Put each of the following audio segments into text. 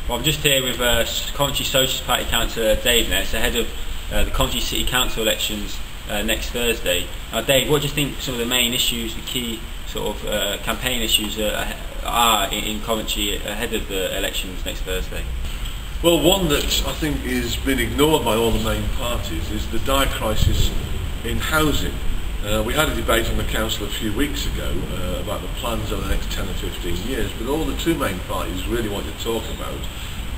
Well, I'm just here with Coventry Socialist Party councillor Dave Nellist, ahead of the Coventry City Council elections next Thursday. Now, Dave, what do you think some of the main issues, the key sort of campaign issues are in Coventry ahead of the elections next Thursday? Well, one that I think is been ignored by all the main parties is the dire crisis in housing. We had a debate on the council a few weeks ago about the plans over the next 10 or 15 years, but all the two main parties really wanted to talk about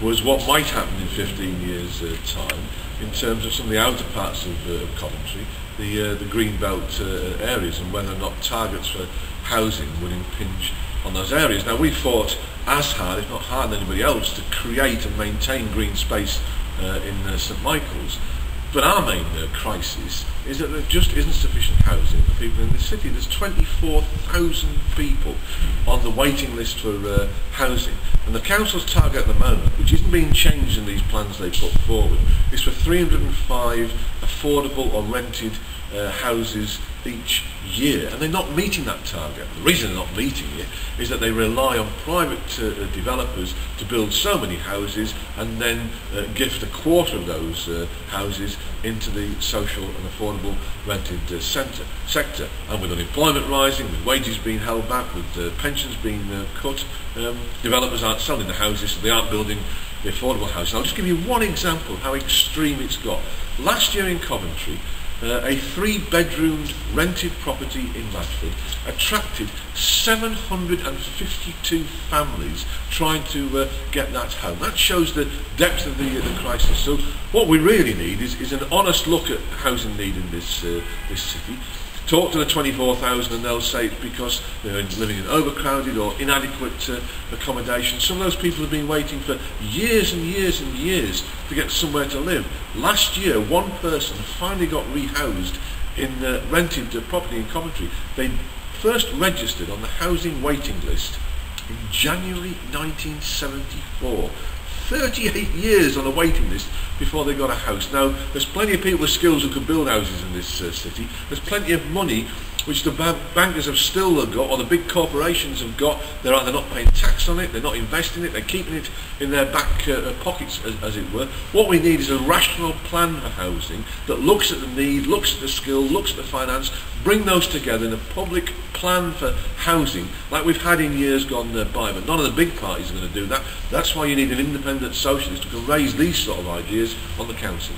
was what might happen in 15 years' time in terms of some of the outer parts of Coventry, the green belt areas, and whether or not targets for housing would impinge on those areas. Now, we fought as hard, if not harder than anybody else, to create and maintain green space in St Michael's. But our main crisis is that there just isn't sufficient housing for people in the city. There's 24,000 people on the waiting list for housing. And the council's target at the moment, which isn't being changed in these plans they put forward, is for 305 affordable or rented houses each year, and they're not meeting that target. The reason they're not meeting it is that they rely on private developers to build so many houses and then gift a quarter of those houses into the social and affordable rented sector. And with unemployment rising, with wages being held back, with pensions being cut, developers aren't selling the houses, so they aren't building the affordable houses. I'll just give you one example of how extreme it's got. Last year in Coventry, a 3-bedroomed rented property in Madford attracted 752 families trying to get that home. That shows the depth of the crisis. So what we really need is an honest look at housing need in this city. Talk to the 24,000 and they'll say it's because they're living in overcrowded or inadequate accommodation. Some of those people have been waiting for years and years and years to get somewhere to live. Last year, one person finally got rehoused in rented property in Coventry. They first registered on the housing waiting list in January 1974. 38 years on a waiting list before they got a house. Now, there's plenty of people with skills who can build houses in this city. There's plenty of money which the bankers have still got, or the big corporations have got. They're either not paying tax on it, they're not investing it, they're keeping it in their back pockets, as it were. What we need is a rational plan for housing that looks at the need, looks at the skill, looks at the finance, bring those together in a public plan for housing like we've had in years gone by. But none of the big parties are going to do that. That's why you need an independent socialist who can raise these sort of ideas on the council.